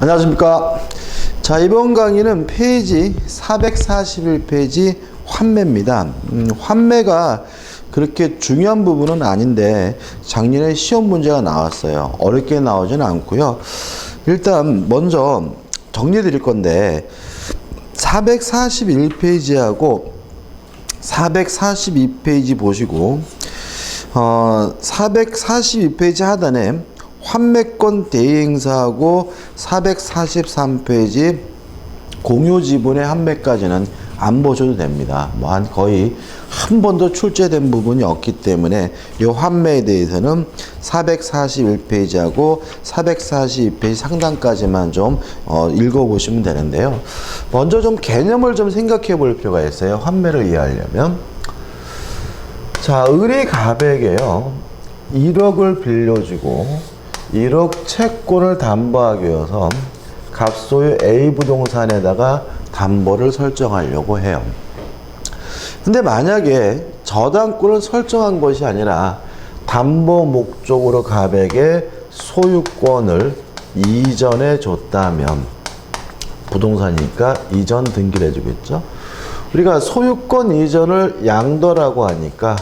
안녕하십니까. 자, 이번 강의는 페이지 441페이지 환매입니다. 환매가 그렇게 중요한 부분은 아닌데 작년에 시험 문제가 나왔어요. 어렵게 나오지는 않고요. 일단 먼저 정리해 드릴 건데 441페이지하고 442페이지 보시고 442페이지 하단에 환매권 대행사하고 443페이지 공유지분의 환매까지는 안 보셔도 됩니다. 뭐 거의 한 번도 출제된 부분이 없기 때문에 이 환매에 대해서는 441페이지하고 442페이지 상단까지만 좀 읽어보시면 되는데요. 먼저 좀 개념을 좀 생각해 볼 필요가 있어요. 환매를 이해하려면. 자, 을이 갑에게요 1억을 빌려주고 1억 채권을 담보하기 위해서 갑소유 A 부동산에다가 담보를 설정하려고 해요. 근데 만약에 저당권을 설정한 것이 아니라 담보 목적으로 갑에게 소유권을 이전해 줬다면, 부동산이니까 이전 등기를 해주겠죠. 우리가 소유권 이전을 양도라고 하니까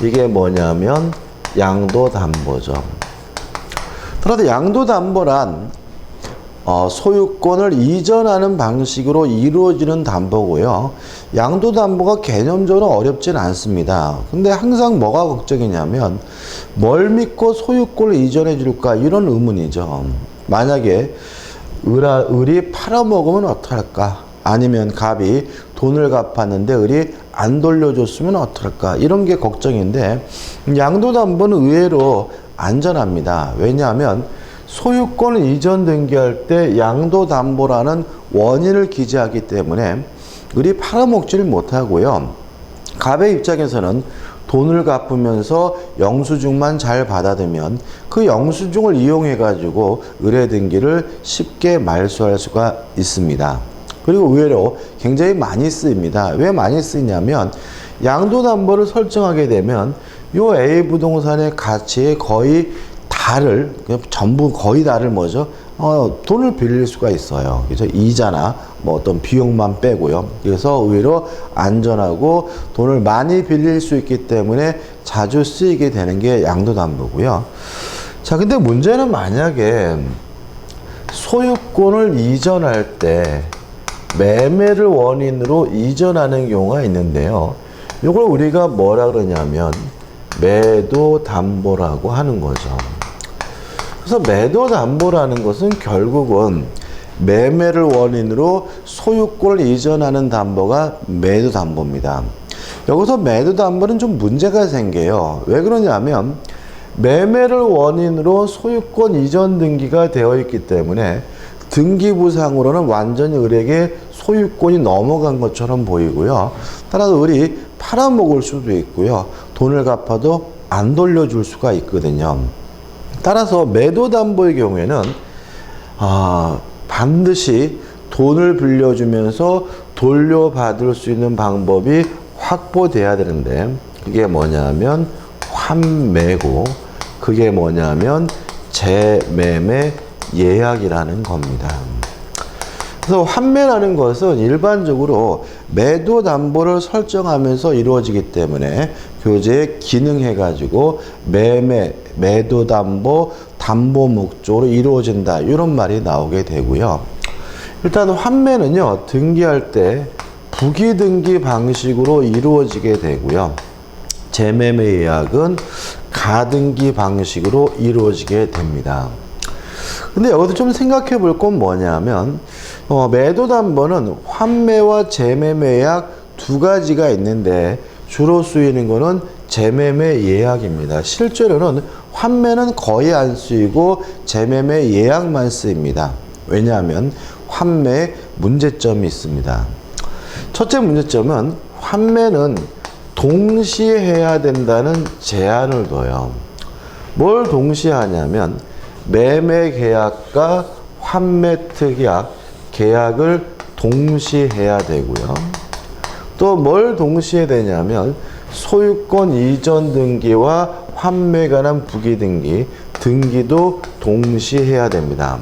이게 뭐냐면 양도담보죠. 따라서 양도담보란 소유권을 이전하는 방식으로 이루어지는 담보고요. 양도담보가 개념적으로 어렵진 않습니다. 근데 항상 뭐가 걱정이냐면 뭘 믿고 소유권을 이전해 줄까, 이런 의문이죠. 만약에 을이 팔아먹으면 어떡할까? 아니면 갑이 돈을 갚았는데 을이 안 돌려줬으면 어떡할까? 이런 게 걱정인데, 양도담보는 의외로 안전합니다. 왜냐하면 소유권을 이전 등기할 때 양도담보라는 원인을 기재하기 때문에 을이 팔아먹지를 못하고요. 갑의 입장에서는 돈을 갚으면서 영수증만 잘 받아들면 그 영수증을 이용해 가지고 을의 등기를 쉽게 말소할 수가 있습니다. 그리고 의외로 굉장히 많이 쓰입니다. 왜 많이 쓰이냐면 양도담보를 설정하게 되면 요 A 부동산의 가치의 거의 다를, 전부 거의 다를 뭐죠? 돈을 빌릴 수가 있어요. 그래서 이자나 뭐 어떤 비용만 빼고요. 그래서 의외로 안전하고 돈을 많이 빌릴 수 있기 때문에 자주 쓰이게 되는 게 양도담보고요. 자, 근데 문제는 만약에 소유권을 이전할 때 매매를 원인으로 이전하는 경우가 있는데요. 이걸 우리가 뭐라 그러냐면 매도담보라고 하는 거죠. 그래서 매도담보라는 것은 결국은 매매를 원인으로 소유권을 이전하는 담보가 매도담보입니다. 여기서 매도담보는 좀 문제가 생겨요. 왜 그러냐면 매매를 원인으로 소유권 이전 등기가 되어 있기 때문에 등기부상으로는 완전히 을에게 소유권이 넘어간 것처럼 보이고요. 따라서 을이 팔아먹을 수도 있고요. 돈을 갚아도 안 돌려줄 수가 있거든요. 따라서 매도담보의 경우에는 반드시 돈을 빌려주면서 돌려받을 수 있는 방법이 확보돼야 되는데, 그게 뭐냐면 환매고, 그게 뭐냐면 재매매 예약이라는 겁니다. 그래서 환매라는 것은 일반적으로 매도담보를 설정하면서 이루어지기 때문에 교재에 기능해가지고 매도담보, 담보 목적으로 이루어진다, 이런 말이 나오게 되고요. 일단 환매는요, 등기할 때 부기등기 방식으로 이루어지게 되고요. 재매매 예약은 가등기 방식으로 이루어지게 됩니다. 근데 여기서 좀 생각해 볼 건 뭐냐면 매도담보는 환매와 재매매 예약 두 가지가 있는데 주로 쓰이는 거는 재매매 예약입니다. 실제로는 환매는 거의 안 쓰이고 재매매 예약만 쓰입니다. 왜냐하면 환매에 문제점이 있습니다. 첫째 문제점은 환매는 동시에 해야 된다는 제한을 둬요. 뭘 동시에 하냐면 매매 계약과 환매 특약 계약을 동시에 해야 되고요. 또 뭘 동시에 되냐면 소유권 이전 등기와 환매에 관한 부기등기, 등기도 동시에 해야 됩니다.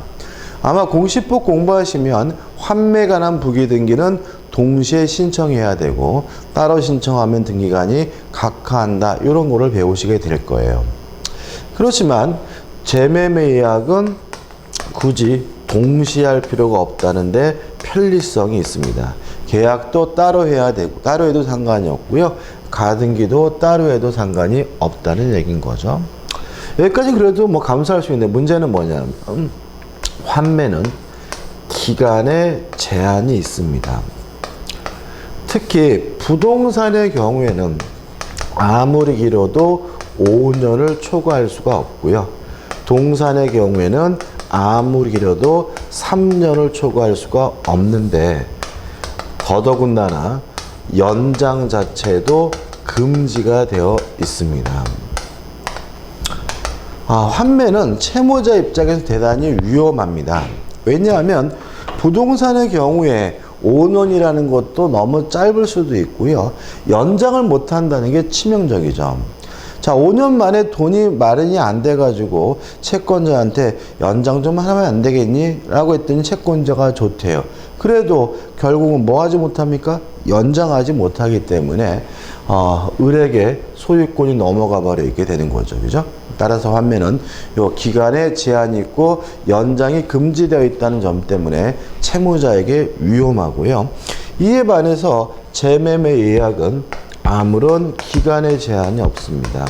아마 공시법 공부하시면 환매에 관한 부기등기는 동시에 신청해야 되고 따로 신청하면 등기간이 각하한다. 이런 거를 배우시게 될 거예요. 그렇지만 재매매 예약은 굳이 동시에 할 필요가 없다는데 편리성이 있습니다. 계약도 따로 해야 되고 따로 해도 상관이 없고요. 가등기도 따로 해도 상관이 없다는 얘기인 거죠. 여기까지 그래도 뭐 감수할 수 있는데 문제는 뭐냐면 환매는 기간에 제한이 있습니다. 특히 부동산의 경우에는 아무리 길어도 5년을 초과할 수가 없고요. 동산의 경우에는 아무리 길어도 3년을 초과할 수가 없는데 더더군다나 연장 자체도 금지가 되어 있습니다. 환매는 채무자 입장에서 대단히 위험합니다. 왜냐하면 부동산의 경우에 5년이라는 것도 너무 짧을 수도 있고요. 연장을 못 한다는 게 치명적이죠. 자, 5년 만에 돈이 마련이 안 돼가지고 채권자한테 연장 좀 하면 안 되겠니? 라고 했더니 채권자가 좋대요. 그래도 결국은 뭐 하지 못합니까? 연장하지 못하기 때문에 을에게 소유권이 넘어가 버려 있게 되는 거죠. 그죠? 따라서 환매는 요 기간에 제한이 있고 연장이 금지되어 있다는 점 때문에 채무자에게 위험하고요. 이에 반해서 재매매 예약은 아무런 기간의 제한이 없습니다.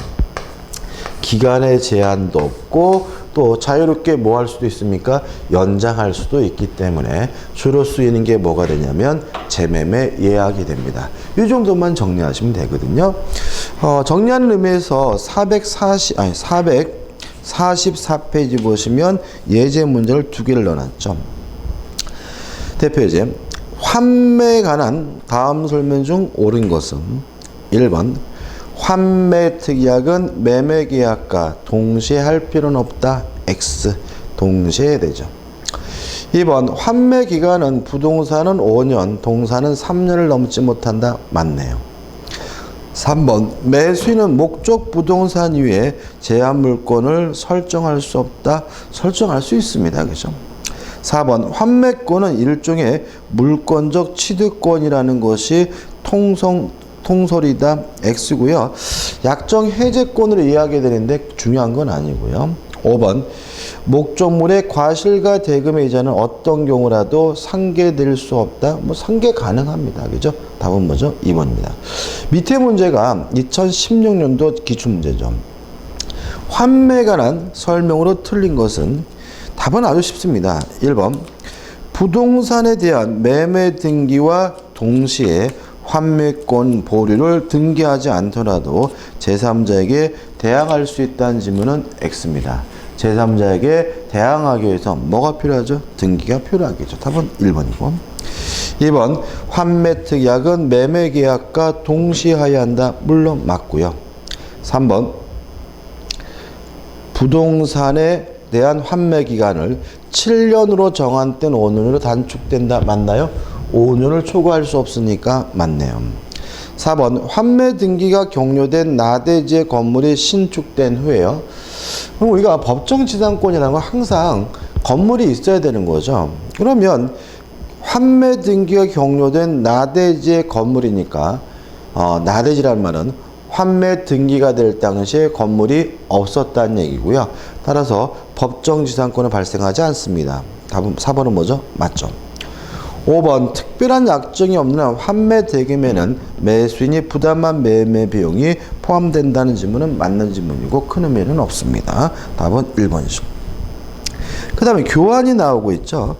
기간의 제한도 없고 또 자유롭게 뭐 할 수도 있습니까? 연장할 수도 있기 때문에 주로 쓰이는 게 뭐가 되냐면 재매매 예약이 됩니다. 이 정도만 정리하시면 되거든요. 정리하는 의미에서 444페이지 보시면 예제 문제를 두 개를 넣어놨죠. 대표 예제. 환매에 관한 다음 설명 중 옳은 것은 1번 환매 특약은 매매 계약과 동시에 할 필요는 없다. X. 동시에 되죠. 2번 환매 기간은 부동산은 5년, 동산은 3년을 넘지 못한다. 맞네요. 3번 매수인은 목적 부동산 이외에 제한 물건을 설정할 수 없다. 설정할 수 있습니다. 그죠? 4번 환매권은 일종의 물권적 취득권이라는 것이 통설이다. X고요. 약정 해제권으로 이해하게 되는데 중요한 건 아니고요. 5번 목적물의 과실과 대금의 이자는 어떤 경우라도 상계될 수 없다. 뭐 상계 가능합니다. 그죠? 답은 뭐죠? 2번입니다. 밑에 문제가 2016년도 기출문제죠. 환매에 관한 설명으로 틀린 것은 답은 아주 쉽습니다. 1번 부동산에 대한 매매 등기와 동시에 환매권 보류를 등기하지 않더라도 제3자에게 대항할 수 있다는 질문은 X입니다. 제3자에게 대항하기 위해서 뭐가 필요하죠? 등기가 필요하겠죠. 답은 1번이고 2번 환매 특약은 매매 계약과 동시에 하여야 한다. 물론 맞고요. 3번 부동산에 대한 환매 기간을 7년으로 정한 때는 5년으로 단축된다. 맞나요? 5년을 초과할 수 없으니까 맞네요. 4번 환매 등기가 종료된 나대지의 건물이 신축된 후에요. 그럼 우리가 법정지상권이라는 건 항상 건물이 있어야 되는 거죠. 그러면 환매 등기가 종료된 나대지의 건물이니까 나대지란 말은 환매 등기가 될 당시에 건물이 없었다는 얘기고요. 따라서 법정지상권은 발생하지 않습니다. 답은 4번은 뭐죠? 맞죠. 5번 특별한 약정이 없는 한 환매 대금에는 매수인이 부담한 매매 비용이 포함된다는 질문은 맞는 질문이고 큰 의미는 없습니다. 답은 1번이죠. 그 다음에 교환이 나오고 있죠.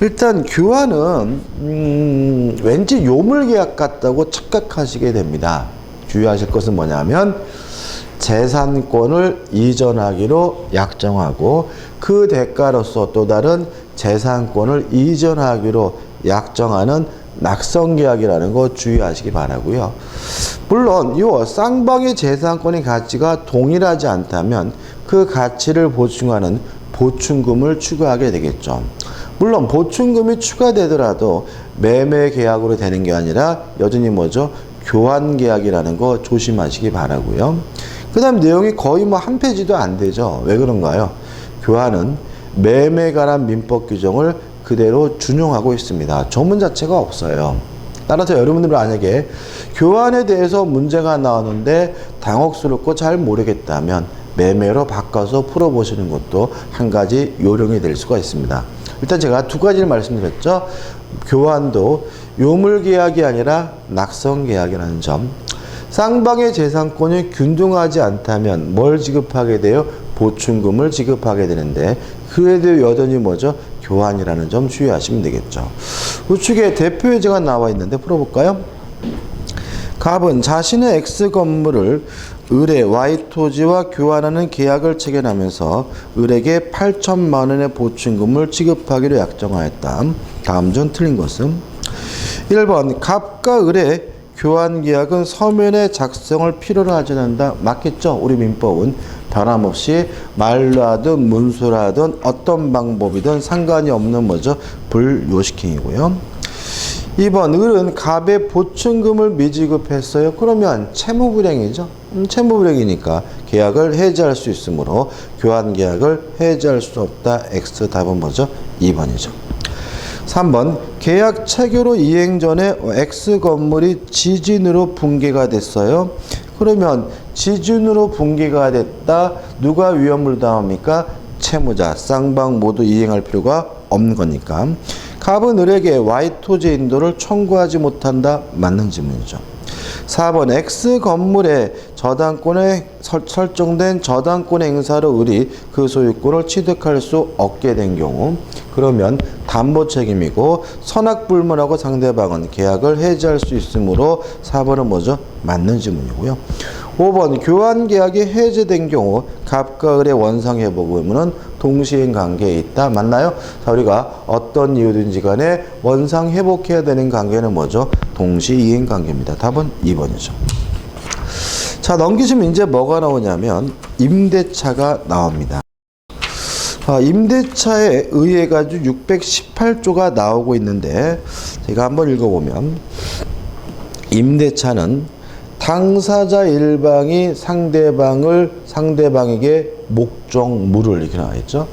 일단 교환은 왠지 요물계약 같다고 착각하시게 됩니다. 주의하실 것은 뭐냐면 재산권을 이전하기로 약정하고 그 대가로서 또 다른 재산권을 이전하기로 약정하는 낙성계약이라는 거 주의하시기 바라고요. 물론 이 쌍방의 재산권의 가치가 동일하지 않다면 그 가치를 보충하는 보충금을 추가하게 되겠죠. 물론 보충금이 추가되더라도 매매 계약으로 되는 게 아니라 여전히 뭐죠? 교환 계약이라는 거 조심하시기 바라고요. 그 다음 내용이 거의 뭐 한 페이지도 안 되죠. 왜 그런가요? 교환은 매매에 관한 민법 규정을 그대로 준용하고 있습니다. 조문 자체가 없어요. 따라서 여러분들 만약에 교환에 대해서 문제가 나오는데 당혹스럽고 잘 모르겠다면 매매로 바꿔서 풀어보시는 것도 한 가지 요령이 될 수가 있습니다. 일단 제가 두 가지를 말씀드렸죠. 교환도 요물계약이 아니라 낙성계약이라는 점. 쌍방의 재산권이 균등하지 않다면 뭘 지급하게 돼요? 보충금을 지급하게 되는데 그에 대해 여전히 뭐죠? 교환이라는 점 주의하시면 되겠죠. 우측에 대표 예제가 나와 있는데 풀어볼까요? 갑은 자신의 X 건물을 을의 Y 토지와 교환하는 계약을 체결하면서 을에게 8천만 원의 보충금을 지급하기로 약정하였다. 다음 중 틀린 것은 1번 갑과 을의 교환 계약은 서면의 작성을 필요로 하지 않는다. 맞겠죠? 우리 민법은 변함없이 말로 하든 문서로 하든 어떤 방법이든 상관이 없는 뭐죠? 불요식행위고요. 2번 을은 갑의 보충금을 미지급했어요. 그러면 채무불이행이죠. 채무불이행이니까 계약을 해지할 수 있으므로 교환 계약을 해지할 수 없다. X 답은 뭐죠? 2번이죠. 3번 계약 체결후 이행 전에 X 건물이 지진으로 붕괴가 됐어요. 그러면 지진으로 붕괴가 됐다. 누가 위험을 당합니까? 채무자, 쌍방 모두 이행할 필요가 없는 거니까. 갑은 을에게 Y 토지 인도를 청구하지 못한다. 맞는 질문이죠. 4번 X 건물의 저당권에 설정된 저당권 행사로 을이 그 소유권을 취득할 수 없게 된 경우 그러면 담보 책임이고 선악불문하고 상대방은 계약을 해지할 수 있으므로 4번은 뭐죠? 맞는 질문이고요. 5번 교환 계약이 해제된 경우 갑과 을의 원상 회복 의무는 동시행 관계에 있다. 맞나요? 자, 우리가 어떤 이유든지 간에 원상 회복해야 되는 관계는 뭐죠? 동시 이행 관계입니다. 답은 2번이죠. 자, 넘기시면 이제 뭐가 나오냐면 임대차가 나옵니다. 임대차에 의해 가지고 618조가 나오고 있는데 제가 한번 읽어보면 임대차는 당사자 일방이 상대방에게 목적물을 이렇게 나와 있죠.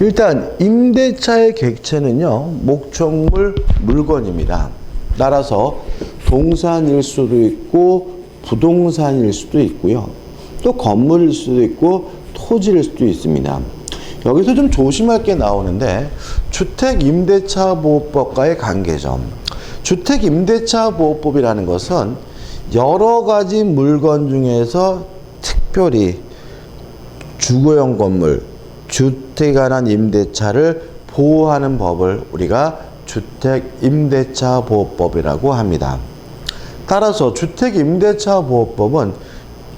일단 임대차의 객체는요 목적물 물건입니다. 따라서 동산일 수도 있고 부동산일 수도 있고요. 또 건물일 수도 있고 토지일 수도 있습니다. 여기서 좀 조심할 게 나오는데 주택임대차보호법과의 관계점. 주택임대차보호법이라는 것은 여러 가지 물건 중에서 특별히 주거용 건물, 주택에 관한 임대차를 보호하는 법을 우리가 주택임대차보호법이라고 합니다. 따라서 주택임대차보호법은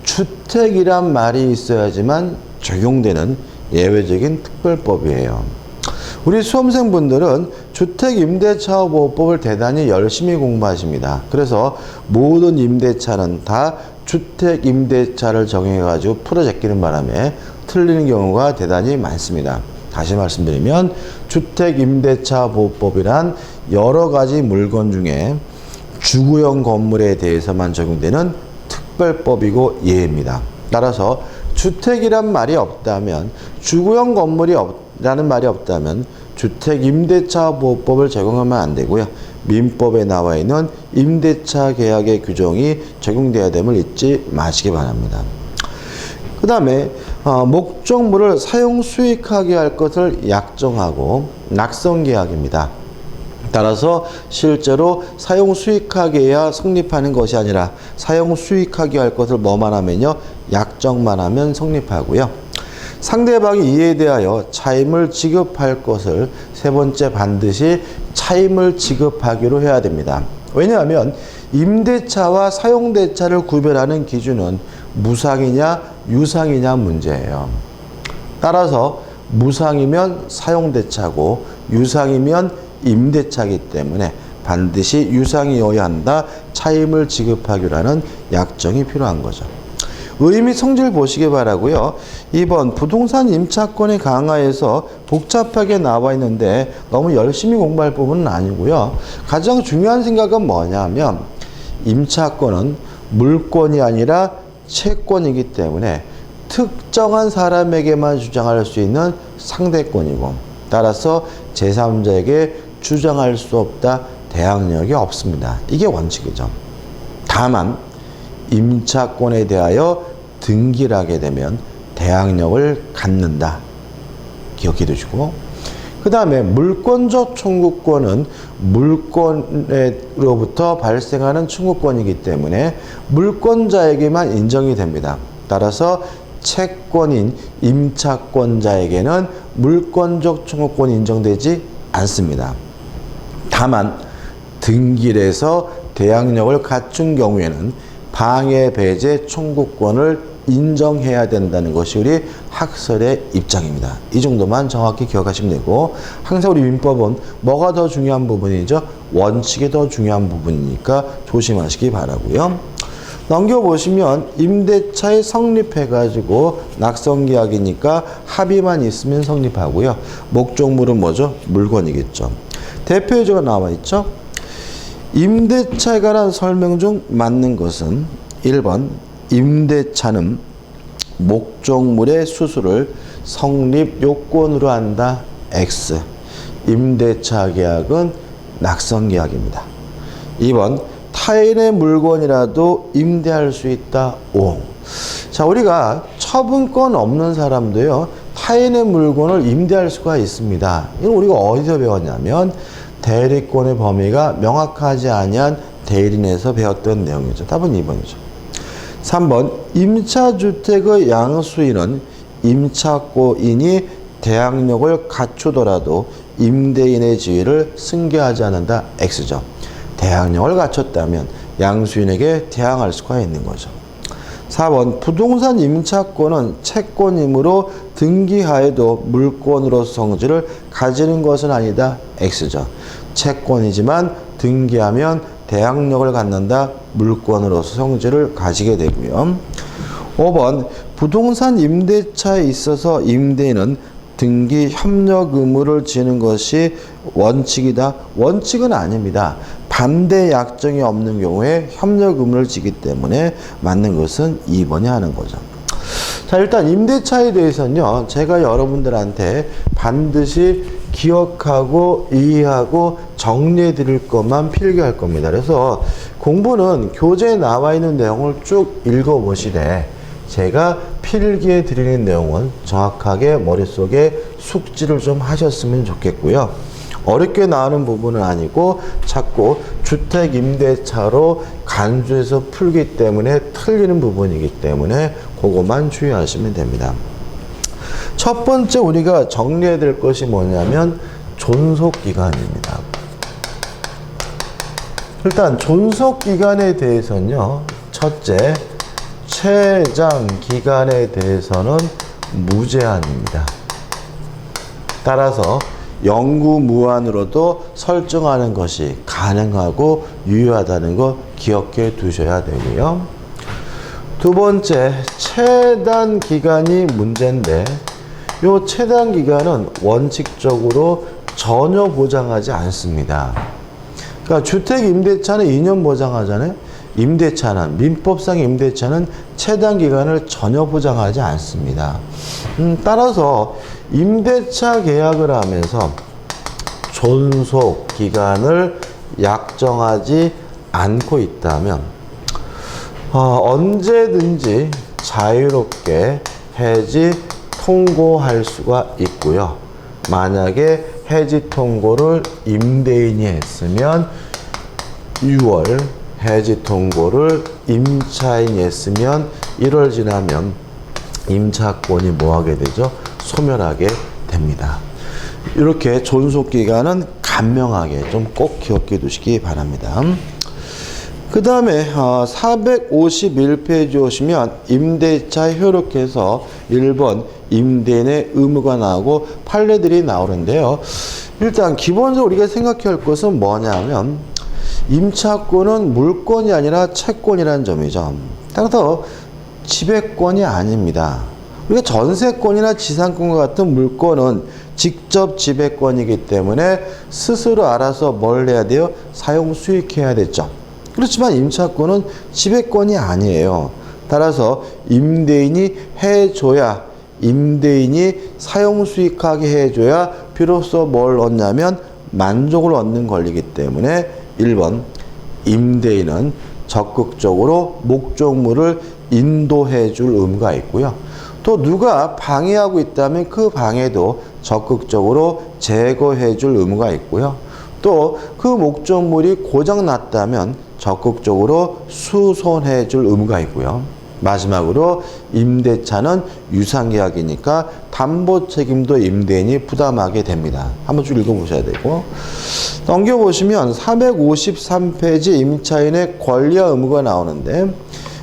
주택이란 말이 있어야지만 적용되는 예외적인 특별법이에요. 우리 수험생분들은 주택임대차보호법을 대단히 열심히 공부하십니다. 그래서 모든 임대차는 다 주택임대차를 정해가지고 풀어 제끼는 바람에 틀리는 경우가 대단히 많습니다. 다시 말씀드리면 주택임대차보호법이란 여러 가지 물건 중에 주거용 건물에 대해서만 적용되는 특별법이고 예입니다. 따라서 주택이란 말이 없다면 주거용 건물이 라는 말이 없다면 주택임대차보호법을 적용하면 안 되고요. 민법에 나와 있는 임대차 계약의 규정이 적용돼야 됨을 잊지 마시기 바랍니다. 그 다음에 목적물을 사용 수익하게 할 것을 약정하고 낙성계약입니다. 따라서 실제로 사용 수익하게 해야 성립하는 것이 아니라 사용 수익하게 할 것을 뭐만 하면요 약정만 하면 성립하고요. 상대방이 이에 대하여 차임을 지급할 것을 세 번째 반드시 차임을 지급하기로 해야 됩니다. 왜냐하면 임대차와 사용대차를 구별하는 기준은 무상이냐 유상이냐 문제예요. 따라서 무상이면 사용대차고 유상이면 임대차이기 때문에 반드시 유상이어야 한다. 차임을 지급하기로 하는 약정이 필요한 거죠. 의미 성질 보시기 바라고요. 2번 부동산 임차권의 강화에서 복잡하게 나와 있는데 너무 열심히 공부할 부분은 아니고요. 가장 중요한 생각은 뭐냐면 임차권은 물권이 아니라 채권이기 때문에 특정한 사람에게만 주장할 수 있는 상대권이고, 따라서 제3자에게 주장할 수 없다. 대항력이 없습니다. 이게 원칙이죠. 다만 임차권에 대하여 등기를 하게 되면 대항력을 갖는다. 기억해 두시고, 그 다음에 물권적 청구권은 물권으로부터 발생하는 청구권이기 때문에 물권자에게만 인정이 됩니다. 따라서 채권인 임차권자에게는 물권적 청구권이 인정되지 않습니다. 다만 등기를 대항력을 갖춘 경우에는 방해 배제 청구권을 인정해야 된다는 것이 우리 학설의 입장입니다. 이 정도만 정확히 기억하시면 되고, 항상 우리 민법은 뭐가 더 중요한 부분이죠? 원칙이 더 중요한 부분이니까 조심하시기 바라고요. 넘겨보시면 임대차에 성립해가지고 낙성계약이니까 합의만 있으면 성립하고요. 목적물은 뭐죠? 물건이겠죠. 대표적으로 나와 있죠. 임대차에 관한 설명 중 맞는 것은 1번 임대차는 목적물의 수수를 성립 요건으로 한다. X. 임대차 계약은 낙성계약입니다. 2번 타인의 물건이라도 임대할 수 있다. O. 자, 우리가 처분권 없는 사람도요, 타인의 물건을 임대할 수가 있습니다. 이건 우리가 어디서 배웠냐면 대리권의 범위가 명확하지 아니한 대리인에서 배웠던 내용이죠. 답은 2번이죠. 3번 임차주택의 양수인은 임차권인이 대항력을 갖추더라도 임대인의 지위를 승계하지 않는다. X죠. 대항력을 갖췄다면 양수인에게 대항할 수가 있는 거죠. 4번 부동산 임차권은 채권이므로 등기하에도 물권으로서 성질을 가지는 것은 아니다. X죠. 채권이지만 등기하면 대항력을 갖는다. 물권으로서 성질을 가지게 되고요. 5번 부동산 임대차에 있어서 임대인은 등기 협력 의무를 지는 것이 원칙이다. 원칙은 아닙니다. 반대 약정이 없는 경우에 협력 의무를 지기 때문에 맞는 것은 2번이 하는 거죠. 자, 일단 임대차에 대해서는요, 제가 여러분들한테 반드시 기억하고 이해하고 정리해 드릴 것만 필기할 겁니다. 그래서 공부는 교재에 나와 있는 내용을 쭉 읽어 보시되 제가 필기해 드리는 내용은 정확하게 머릿속에 숙지를 좀 하셨으면 좋겠고요. 어렵게 나오는 부분은 아니고 자꾸 주택 임대차로 간주해서 풀기 때문에 틀리는 부분이기 때문에 그것만 주의하시면 됩니다. 첫 번째 우리가 정리해야 될 것이 뭐냐면 존속기간입니다. 일단 존속기간에 대해서는요, 첫째, 최장기간에 대해서는 무제한입니다. 따라서 영구무한으로도 설정하는 것이 가능하고 유효하다는 거 기억해 두셔야 되고요. 두 번째, 최단 기간이 문제인데 이 최단 기간은 원칙적으로 전혀 보장하지 않습니다. 그러니까 주택 임대차는 2년 보장하잖아요. 임대차는, 민법상 임대차는 최단 기간을 전혀 보장하지 않습니다. 따라서 임대차 계약을 하면서 존속 기간을 약정하지 않고 있다면 언제든지 자유롭게 해지 통고할 수가 있고요. 만약에 해지 통고를 임대인이 했으면 6월, 해지 통고를 임차인이 했으면 1월 지나면 임차권이 뭐하게 되죠? 소멸하게 됩니다. 이렇게 존속기간은 간명하게 좀 꼭 기억해 두시기 바랍니다. 그 다음에 451페이지 오시면 임대차 효력해서 1번 임대인의 의무가 나오고 판례들이 나오는데요. 일단 기본적으로 우리가 생각해야 할 것은 뭐냐면 임차권은 물권이 아니라 채권이라는 점이죠. 따라서 지배권이 아닙니다. 우리가 전세권이나 지상권과 같은 물권은 직접 지배권이기 때문에 스스로 알아서 뭘 해야 돼요? 사용 수익해야 되죠. 그렇지만 임차권은 지배권이 아니에요. 따라서 임대인이 해줘야, 임대인이 사용 수익하게 해줘야 비로소 뭘 얻냐면 만족을 얻는 권리이기 때문에 1번 임대인은 적극적으로 목적물을 인도해 줄 의무가 있고요. 또 누가 방해하고 있다면 그 방해도 적극적으로 제거해 줄 의무가 있고요. 또 그 목적물이 고장 났다면 적극적으로 수선해 줄 의무가 있고요. 마지막으로 임대차는 유상계약이니까 담보 책임도 임대인이 부담하게 됩니다. 한번 쭉 읽어보셔야 되고, 넘겨보시면 453페이지 임차인의 권리와 의무가 나오는데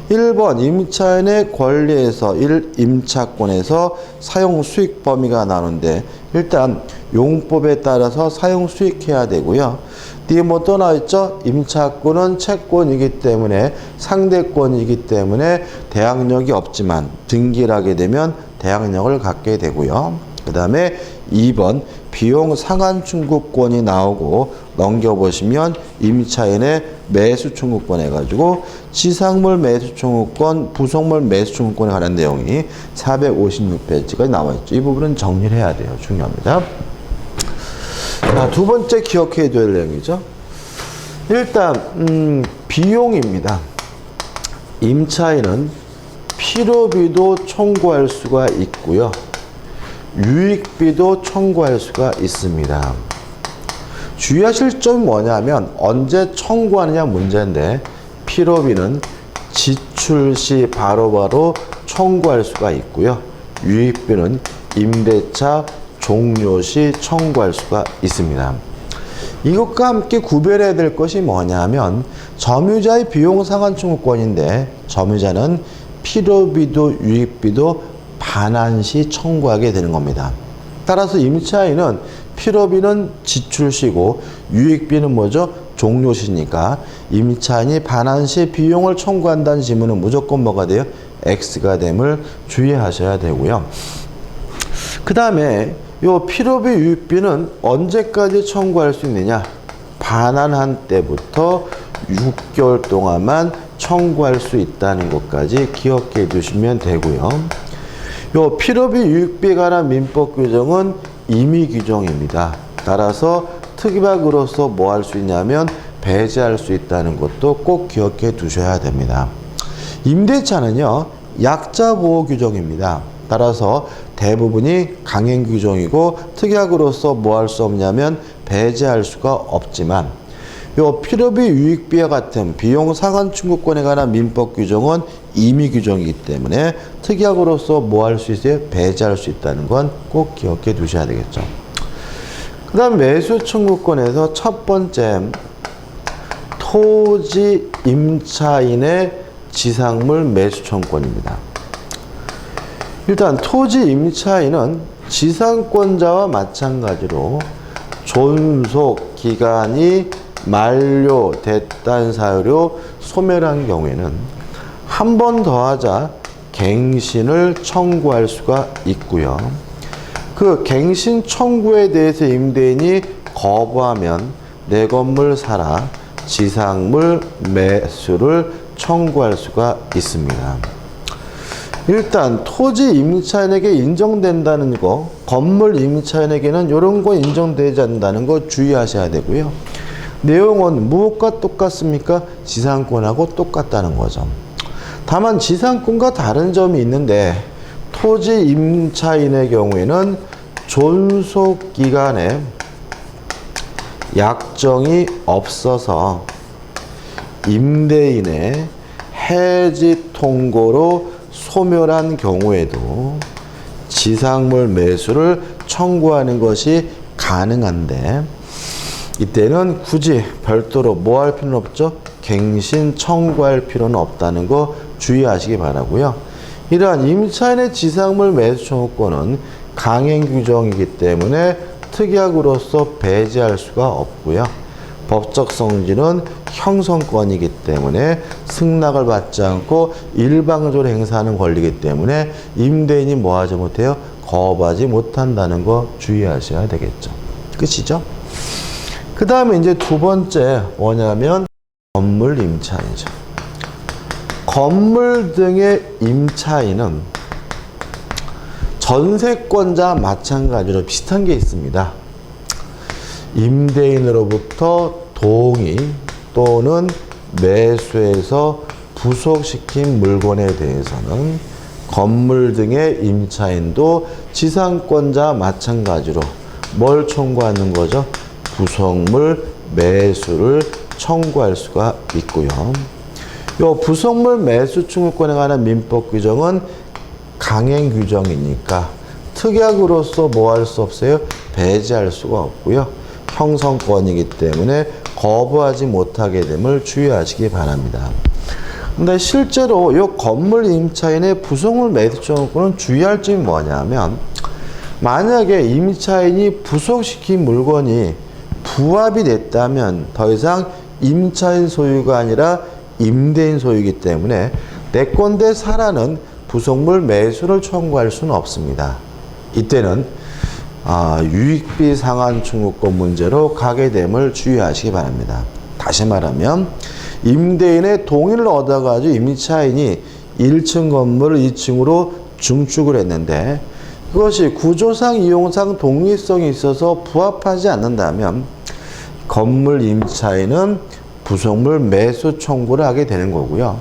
1번 임차인의 권리에서 1임차권에서 사용 수익 범위가 나오는데 일단 용법에 따라서 사용 수익해야 되고요. 뒤에 뭐 또 나와있죠? 임차권은 채권이기 때문에 상대권이기 때문에 대항력이 없지만 등기를 하게 되면 대항력을 갖게 되고요. 그 다음에 2번 비용 상환 청구권이 나오고 넘겨보시면 임차인의 매수 청구권 해가지고 지상물 매수 청구권, 부속물 매수 청구권에 관한 내용이 456페이지까지 나와있죠. 이 부분은 정리를 해야 돼요. 중요합니다. 자, 두 번째 기억해야 될 내용이죠. 일단 비용입니다. 임차인은 필요비도 청구할 수가 있고요. 유익비도 청구할 수가 있습니다. 주의하실 점이 뭐냐면 언제 청구하느냐 문제인데 필요비는 지출 시 바로바로 청구할 수가 있고요. 유익비는 임대차 종료 시 청구할 수가 있습니다. 이것과 함께 구별해야 될 것이 뭐냐면 점유자의 비용 상환 청구권인데 점유자는 필요비도 유익비도 반환시 청구하게 되는 겁니다. 따라서 임차인은 필요비는 지출시고 유익비는 뭐죠? 종료시니까 임차인이 반환시 비용을 청구한다는 지문은 무조건 뭐가 돼요? X가 됨을 주의하셔야 되고요. 그 다음에 요 필요비 유익비는 언제까지 청구할 수 있느냐? 반환한 때부터 6개월 동안만 청구할 수 있다는 것까지 기억해 두시면 되고요. 요 필요비 유익비에 관한 민법 규정은 임의 규정입니다. 따라서 특이박으로서 뭐 할 수 있냐면 배제할 수 있다는 것도 꼭 기억해 두셔야 됩니다. 임대차는요, 약자 보호 규정입니다. 따라서 대부분이 강행 규정이고 특약으로서 뭐 할 수 없냐면 배제할 수가 없지만 요 필요비 유익비와 같은 비용 상환 청구권에 관한 민법 규정은 임의 규정이기 때문에 특약으로서 뭐 할 수 있어요? 배제할 수 있다는 건 꼭 기억해 두셔야 되겠죠. 그 다음 매수 청구권에서 첫 번째 토지 임차인의 지상물 매수 청구권입니다. 일단 토지 임차인은 지상권자와 마찬가지로 존속 기간이 만료됐다는 사유로 소멸한 경우에는 한 번 더 하자 갱신을 청구할 수가 있고요. 그 갱신 청구에 대해서 임대인이 거부하면 내 건물 사라 지상물 매수를 청구할 수가 있습니다. 일단 토지 임차인에게 인정된다는 거, 건물 임차인에게는 이런 거 인정되지 않는다는 거 주의하셔야 되고요. 내용은 무엇과 똑같습니까? 지상권하고 똑같다는 거죠. 다만 지상권과 다른 점이 있는데 토지 임차인의 경우에는 존속 기간에 약정이 없어서 임대인의 해지 통고로 소멸한 경우에도 지상물 매수를 청구하는 것이 가능한데 이때는 굳이 별도로 뭐 할 필요는 없죠? 갱신 청구할 필요는 없다는 거 주의하시기 바라고요. 이러한 임차인의 지상물 매수 청구권은 강행 규정이기 때문에 특약으로서 배제할 수가 없고요. 법적 성질은 형성권이기 때문에 승낙을 받지 않고 일방적으로 행사하는 권리이기 때문에 임대인이 뭐 하지 못해요? 거부하지 못한다는 거 주의하셔야 되겠죠. 끝이죠? 그 다음에 이제 두 번째 뭐냐면 건물 임차인이죠. 건물 등의 임차인은 전세권자와 마찬가지로 비슷한 게 있습니다. 임대인으로부터 동의 또는 매수해서 부속시킨 물건에 대해서는 건물 등의 임차인도 지상권자와 마찬가지로 뭘 청구하는 거죠? 부속물 매수를 청구할 수가 있고요. 요 부속물 매수 청구권에 관한 민법 규정은 강행 규정이니까 특약으로서 뭐 할 수 없어요? 배제할 수가 없고요. 형성권이기 때문에 거부하지 못하게 됨을 주의하시기 바랍니다. 근데 실제로 이 건물 임차인의 부속물 매수 청구권은 주의할 점이 뭐냐면, 만약에 임차인이 부속시킨 물건이 부합이 됐다면 더 이상 임차인 소유가 아니라 임대인 소유이기 때문에 내 건데 사라는 부속물 매수를 청구할 수는 없습니다. 이때는 유익비 상환 청구권 문제로 가게 됨을 주의하시기 바랍니다. 다시 말하면 임대인의 동의를 얻어가지고 임차인이 1층 건물을 2층으로 증축을 했는데 그것이 구조상 이용상 동의성이 있어서 부합하지 않는다면 건물 임차인은 부속물 매수 청구를 하게 되는 거고요.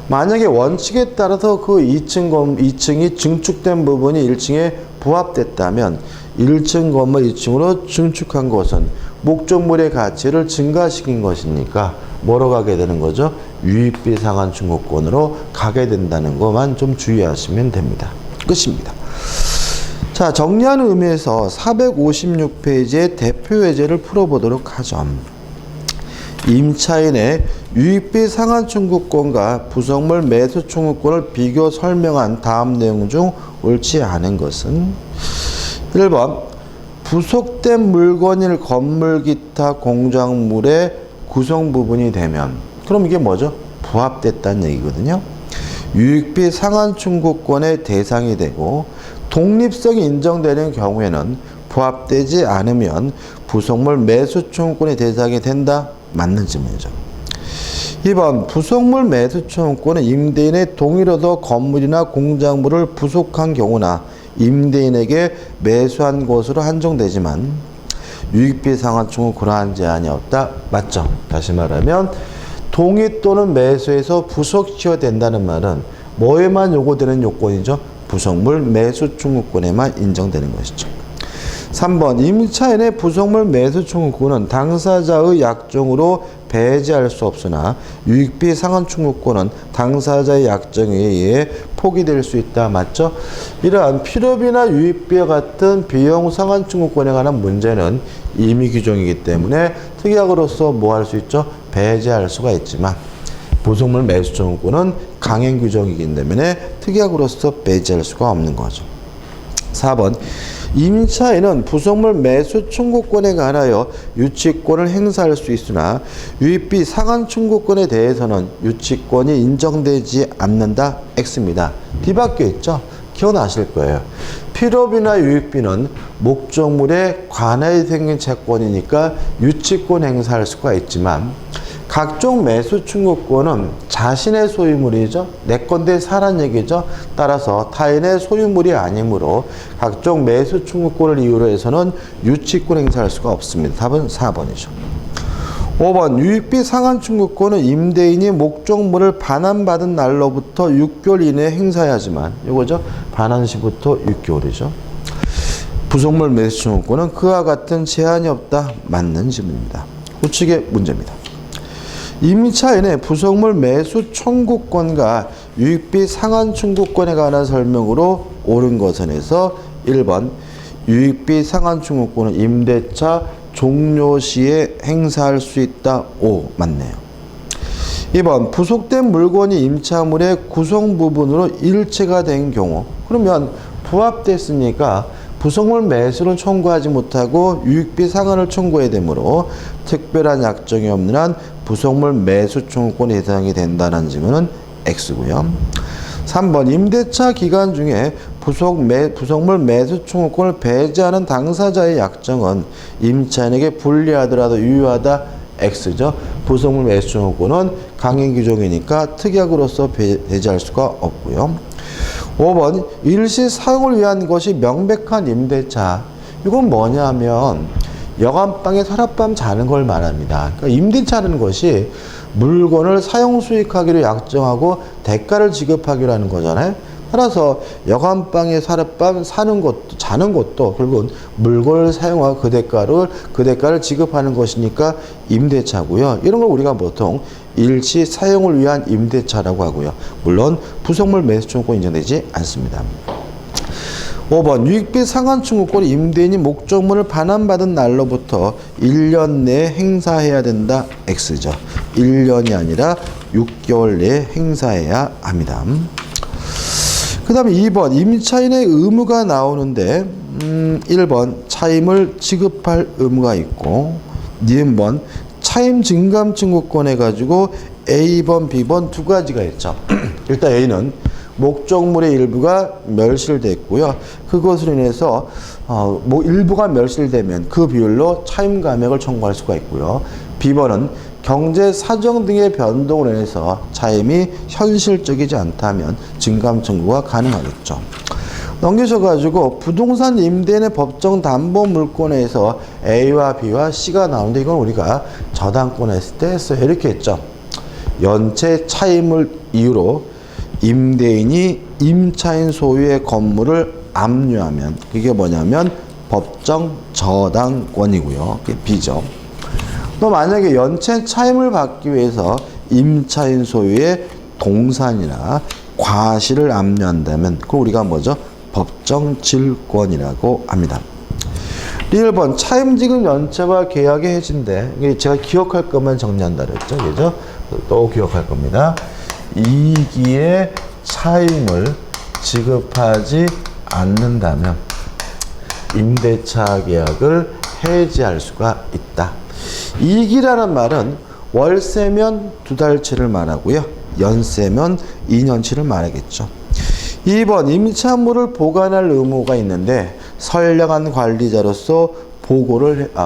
만약에 원칙에 따라서 그 2층이 증축된 부분이 1층에 부합됐다면 1층 건물 2층으로 증축한 것은 목적물의 가치를 증가시킨 것이니까 뭐로 가게 되는 거죠? 유익비 상환 청구권으로 가게 된다는 것만 좀 주의하시면 됩니다. 끝입니다. 자, 정리하는 의미에서 456페이지의 대표 예제를 풀어보도록 하죠. 임차인의 유익비 상환 청구권과 부속물 매수 청구권을 비교 설명한 다음 내용 중 옳지 않은 것은 1번 부속된 물건일 건물 기타 공작물의 구성 부분이 되면, 그럼 이게 뭐죠? 부합됐다는 얘기거든요. 유익비 상환 청구권의 대상이 되고 독립성이 인정되는 경우에는 부합되지 않으면 부속물 매수 청구권의 대상이 된다. 맞는 질문이죠. 2번 부속물 매수 청구권은 임대인의 동의로도 건물이나 공작물을 부속한 경우나 임대인에게 매수한 것으로 한정되지만 유익비 상환 청구 그러한 제한이 없다. 맞죠? 다시 말하면 동의 또는 매수해서 부속시켜야 된다는 말은 뭐에만 요구되는 요건이죠? 부속물 매수 청구권에만 인정되는 것이죠. 3번 임차인의 부속물 매수 청구권은 당사자의 약정으로 배제할 수 없으나 유익비 상환 청구권은 당사자의 약정에 의해 포기될 수 있다. 맞죠? 이러한 필요비나 유익비와 같은 비용 상환 청구권에 관한 문제는 임의 규정이기 때문에 특약으로서 뭐 할 수 있죠? 배제할 수가 있지만 부속물 매수 청구권은 강행 규정이기 때문에 특약으로서 배제할 수가 없는 거죠. 4번 임차인은 부속물 매수 청구권에 관하여 유치권을 행사할 수 있으나 유익비 상환 청구권에 대해서는 유치권이 인정되지 않는다. X입니다. 뒤바뀌어 있죠? 기억나실 거예요. 필요비나 유익비는 목적물에 관하여 생긴 채권이니까 유치권 행사할 수가 있지만 각종 매수 청구권은 자신의 소유물이죠. 내 건데 사란 얘기죠. 따라서 타인의 소유물이 아니므로 각종 매수 청구권을 이유로 해서는 유치권 행사할 수가 없습니다. 답은 4번이죠. 5번 유익비 상환 청구권은 임대인이 목적물을 반환받은 날로부터 6개월 이내에 행사해야 하지만 이거죠. 반환 시부터 6개월이죠. 부속물 매수 청구권은 그와 같은 제한이 없다. 맞는 질문입니다. 우측의 문제입니다. 임차인의 부속물 매수 청구권과 유익비 상환 청구권에 관한 설명으로 옳은 것은 해서 1번 유익비 상환 청구권은 임대차 종료 시에 행사할 수 있다. O 맞네요. 2번 부속된 물건이 임차물의 구성 부분으로 일체가 된 경우, 그러면 부합됐으니까 부속물 매수를 청구하지 못하고 유익비 상환을 청구해야 되므로 특별한 약정이 없는 한 부속물 매수 청구권 해당이 된다는 질문은 X고요. 3번 임대차 기간 중에 부속물 매수 청구권을 배제하는 당사자의 약정은 임차인에게 불리하더라도 유효하다. X죠. 부속물 매수 증후권은 강행 규정이니까 특약으로서 배제할 수가 없고요. 5번 일시 사용을 위한 것이 명백한 임대차. 이건 뭐냐면 여간방에 서랍밤 자는 걸 말합니다. 그러니까 임대차라는 것이 물건을 사용 수익하기로 약정하고 대가를 지급하기로 하는 거잖아요. 따라서 여간방에 서랍밤 사는 것도 자는 것도 결국은 물건을 사용하고 그 대가를 지급하는 것이니까 임대차고요. 이런 걸 우리가 보통 일시 사용을 위한 임대차라고 하고요. 물론 부속물 매수 증후권 인정되지 않습니다. 5번 유익비 상환 증후권 임대인이 목적물을 반환받은 날로부터 1년 내에 행사해야 된다. X죠. 1년이 아니라 6개월 내에 행사해야 합니다. 그 다음에 2번 임차인의 의무가 나오는데 1번 차임을 지급할 의무가 있고 니은번 차임 증감 증후권 해가지고 A번, B번 두 가지가 있죠. 일단 A는 목적물의 일부가 멸실됐고요. 그것으로 인해서 일부가 멸실되면 그 비율로 차임 감액을 청구할 수가 있고요. B번은 경제 사정 등의 변동으로 인해서 차임이 현실적이지 않다면 증감 청구가 가능하겠죠. 넘기셔가지고 부동산 임대인의 법정 담보 물권에서 A와 B와 C가 나오는데 이건 우리가 저당권 했을 때 했어요. 이렇게 했죠. 연체 차임을 이유로 임대인이 임차인 소유의 건물을 압류하면 그게 뭐냐면 법정 저당권이고요. 그게 B죠. 또 만약에 연체 차임을 받기 위해서 임차인 소유의 동산이나 과실을 압류한다면 그걸 우리가 뭐죠? 법정 질권이라고 합니다. 1번 차임지급 연체와 계약의 해지인데 이게 제가 기억할 것만 정리한다 그랬죠. 그죠? 또 기억할 겁니다. 2기에 차임을 지급하지 않는다면 임대차 계약을 해지할 수가 있다. 2기라는 말은 월세면 2달치를 말하고요. 연세면 2년치를 말하겠죠. 2번 임차물을 보관할 의무가 있는데 선량한 관리자로서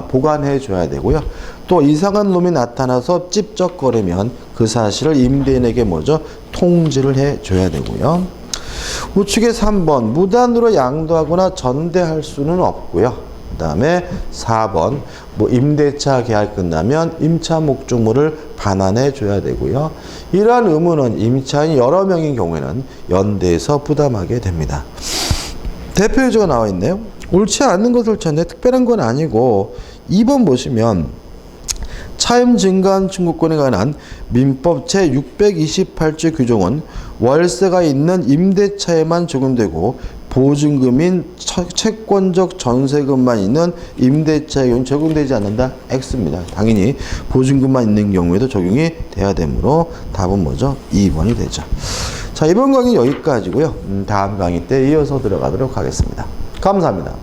보관해 줘야 되고요. 또 이상한 놈이 나타나서 찝쩍거리면 그 사실을 임대인에게 뭐죠? 통지를 해 줘야 되고요. 우측에 3번 무단으로 양도하거나 전대할 수는 없고요. 그 다음에 4번 임대차 계약 끝나면 임차 목적물을 반환해 줘야 되고요. 이러한 의무는 임차인이 여러 명인 경우에는 연대에서 부담하게 됩니다. 대표 유저가 나와 있네요. 옳지 않은 것을 찾는데 특별한 건 아니고 2번 보시면 차임 증감 청구권에 관한 민법 제628조 규정은 월세가 있는 임대차에만 적용되고 보증금인 채권적 전세금만 있는 임대차에 적용되지 않는다. X입니다. 당연히 보증금만 있는 경우에도 적용이 돼야 되므로 답은 뭐죠? 2번이 되죠. 자, 이번 강의 여기까지고요. 다음 강의 때 이어서 들어가도록 하겠습니다. 감사합니다.